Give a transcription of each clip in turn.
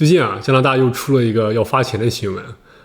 最近加拿大又出了一个要发钱的新闻，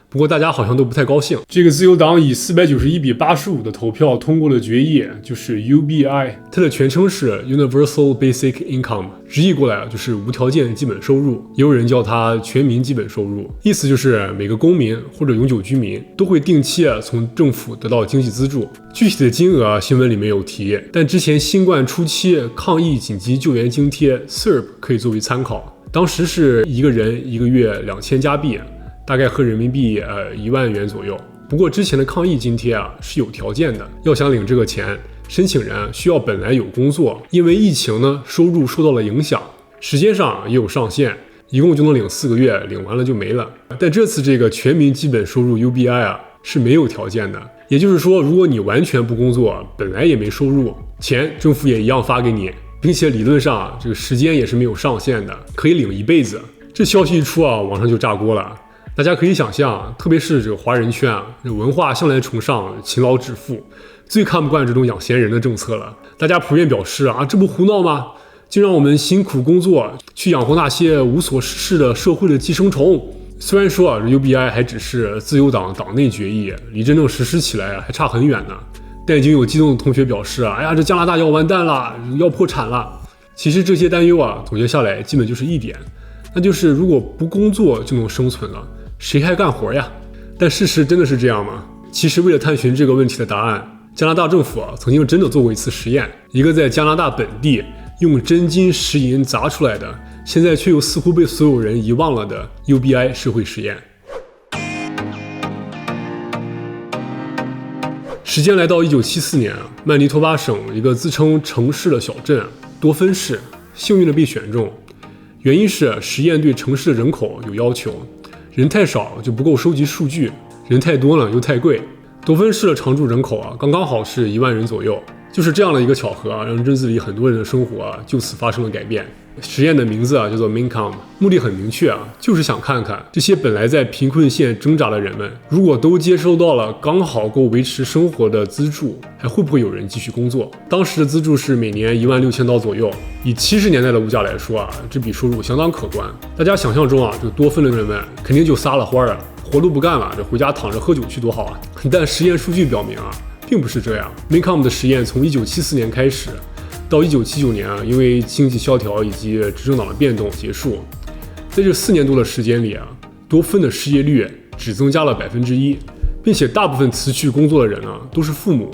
不过大家好像都不太高兴。这个自由党以491比85的投票通过了决议，就是 UBI， 它的全称是 Universal Basic Income， 直译过来就是无条件基本收入，也有人叫它全民基本收入，意思就是每个公民或者永久居民都会定期从政府得到经济资助。具体的金额新闻里面有提，但之前新冠初期抗疫紧急救援津贴 SIRP 可以作为参考。当时是一个人一个月2000加币，大概合人民币1万元左右。不过之前的抗疫津贴是有条件的，要想领这个钱，申请人需要本来有工作，因为疫情呢收入受到了影响，时间上也有上限，一共就能领4个月，领完了就没了。但这次这个全民基本收入 UBI 是没有条件的，也就是说，如果你完全不工作，本来也没收入，钱政府也一样发给你，并且理论上这个时间也是没有上限的，可以领一辈子。这消息一出网上就炸锅了。大家可以想象，特别是这个华人圈这文化向来崇尚勤劳致富，最看不惯这种养闲人的政策了。大家普遍表示这不胡闹吗？就让我们辛苦工作，去养活那些无所事事的社会的寄生虫。虽然说这 UBI 还只是自由党党内决议，离真正实施起来还差很远呢。但已经有激动的同学表示这加拿大要完蛋了，要破产了。其实这些担忧总结下来基本就是一点，那就是如果不工作就能生存了，谁还干活呀？但事实真的是这样吗？其实为了探寻这个问题的答案，加拿大政府曾经真的做过一次实验，一个在加拿大本地用真金实银砸出来的，现在却又似乎被所有人遗忘了的 UBI 社会实验。时间来到1974年，曼尼托巴省一个自称城市的小镇多芬市幸运地被选中，原因是实验对城市的人口有要求，人太少就不够收集数据，人太多呢又太贵。多芬市的常住人口刚刚好是1万人左右，就是这样的一个巧合让镇子里很多人的生活就此发生了改变。实验的名字叫做 Mincom， 目的很明确就是想看看这些本来在贫困线挣扎的人们，如果都接收到了刚好够维持生活的资助，还会不会有人继续工作。当时的资助是每年16000刀左右，以70年代的物价来说这笔收入相当可观。大家想象中这多芬的人们肯定就撒了欢活都不干了，这回家躺着喝酒去多好但实验数据表明并不是这样。 Mincom 的实验从1974年开始到1979年因为经济萧条以及执政党的变动结束，在这4年多的时间里多芬的失业率只增加了1%，并且大部分辞去工作的人都是父母，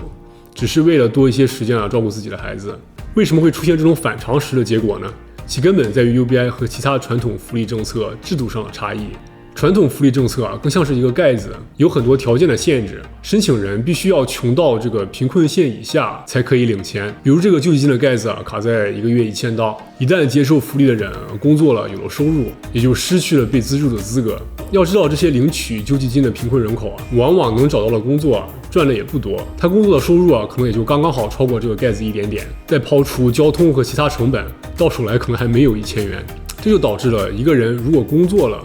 只是为了多一些时间照顾自己的孩子。为什么会出现这种反常识的结果呢？其根本在于 UBI 和其他传统福利政策制度上的差异。传统福利政策更像是一个盖子，有很多条件的限制，申请人必须要穷到这个贫困线以下才可以领钱。比如这个救济金的盖子卡在1个月1000刀，一旦接受福利的人工作了有了收入，也就失去了被资助的资格。要知道这些领取救济金的贫困人口往往能找到的工作赚的也不多，他工作的收入可能也就刚刚好超过这个盖子一点点，再抛除交通和其他成本，到手来可能还没有1000元。这就导致了一个人如果工作了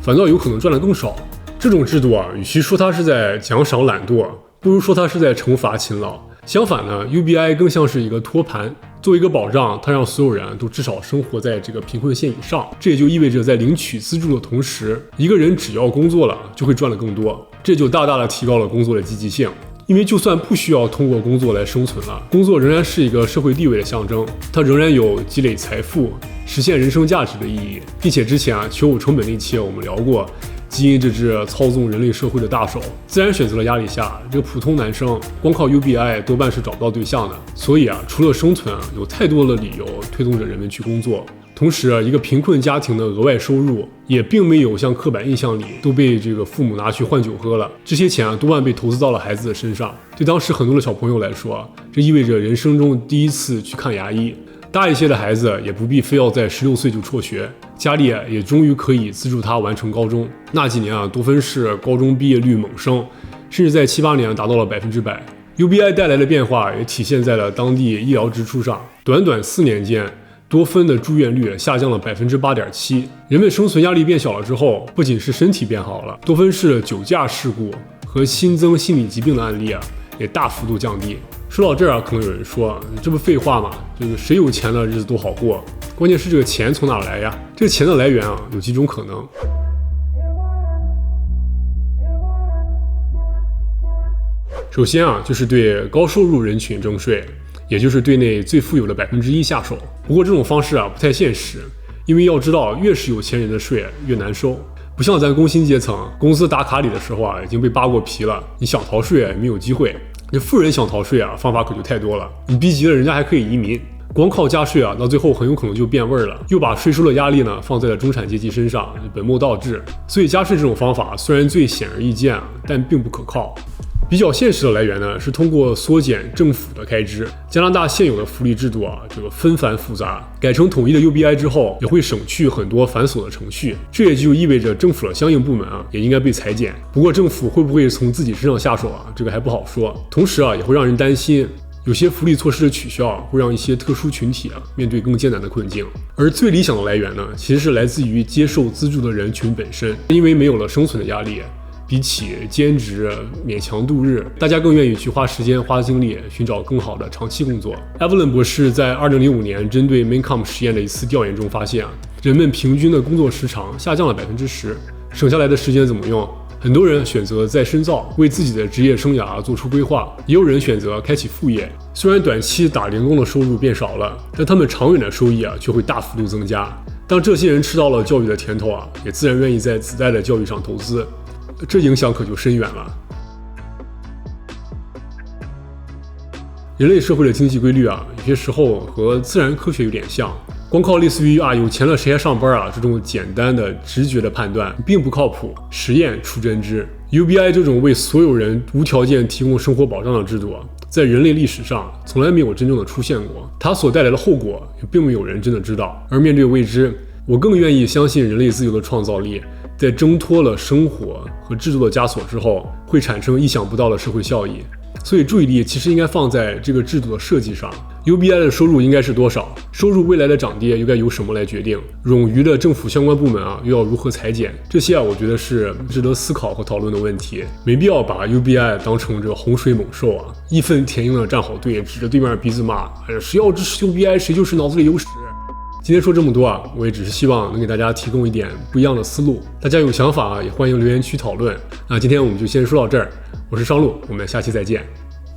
反倒有可能赚得更少。这种制度与其说它是在奖赏懒惰，不如说它是在惩罚勤劳。相反呢 UBI 更像是一个托盘，作为一个保障，它让所有人都至少生活在这个贫困线以上。这也就意味着在领取资助的同时，一个人只要工作了就会赚得更多，这就大大的提高了工作的积极性。因为就算不需要通过工作来生存了，工作仍然是一个社会地位的象征，它仍然有积累财富、实现人生价值的意义。并且之前求偶成本那期我们聊过，基因这只操纵人类社会的大手，自然选择了压力下，这个普通男生光靠 UBI 多半是找不到对象的。所以除了生存有太多的理由推动着人们去工作。同时一个贫困家庭的额外收入也并没有像刻板印象里都被这个父母拿去换酒喝了，这些钱多半被投资到了孩子的身上。对当时很多的小朋友来说这意味着人生中第一次去看牙医。大一些的孩子也不必非要在16岁就辍学，家里也终于可以资助他完成高中。那几年多芬市高中毕业率猛升，甚至在7、8年达到了100%。UBI 带来的变化也体现在了当地医疗支出上，短短4年间多芬的住院率下降了8.7%。人们生存压力变小了之后，不仅是身体变好了，多芬市的酒驾事故和新增心理疾病的案例也大幅度降低。说到这儿啊，可能有人说，这不废话吗？这个谁有钱了，日子都好过。关键是这个钱从哪来呀？这个钱的来源啊，有几种可能。首先啊，就是对高收入人群征税，也就是对那最富有的1%下手。不过这种方式啊不太现实，因为要知道，越是有钱人的税越难收。不像咱工薪阶层，工资打卡里的时候啊已经被扒过皮了，你想逃税没有机会。这富人想逃税啊，方法可就太多了。你逼急了，人家还可以移民。光靠加税啊，到最后很有可能就变味了，又把税收的压力呢放在了中产阶级身上，本末倒置。所以加税这种方法虽然最显而易见，但并不可靠。比较现实的来源呢，是通过缩减政府的开支。加拿大现有的福利制度啊，这个纷繁复杂，改成统一的 UBI 之后，也会省去很多繁琐的程序。这也就意味着政府的相应部门啊，也应该被裁减。不过政府会不会从自己身上下手啊，这个还不好说。同时啊，也会让人担心，有些福利措施的取消，会让一些特殊群体啊面对更艰难的困境。而最理想的来源呢，其实是来自于接受资助的人群本身，因为没有了生存的压力。比起兼职勉强度日，大家更愿意去花时间花精力寻找更好的长期工作。埃弗伦博士在2005年针对 Maincom 实验的一次调研中发现，人们平均的工作时长下降了10%，省下来的时间怎么用？很多人选择再深造，为自己的职业生涯做出规划，也有人选择开启副业。虽然短期打零工的收入变少了，但他们长远的收益却会大幅度增加。当这些人吃到了教育的甜头也自然愿意在子代的教育上投资。这影响可就深远了。人类社会的经济规律有些时候和自然科学有点像，光靠类似于有钱了谁还上班这种简单的直觉的判断并不靠谱，实验出真知。UBI 这种为所有人无条件提供生活保障的制度在人类历史上从来没有真正的出现过，它所带来的后果也并没有人真的知道。而面对未知，我更愿意相信人类自由的创造力，在挣脱了生活和制度的枷锁之后，会产生意想不到的社会效益。所以注意力其实应该放在这个制度的设计上。UBI 的收入应该是多少？收入未来的涨跌又该由什么来决定？冗余的政府相关部门又要如何裁减？这些我觉得是值得思考和讨论的问题。没必要把 UBI 当成这个洪水猛兽义愤填膺的站好队，指着对面鼻子骂，谁要支持 UBI 谁就是脑子里有屎。今天说这么多我也只是希望能给大家提供一点不一样的思路。大家有想法也欢迎留言区讨论。那今天我们就先说到这儿，我是商路，我们下期再见。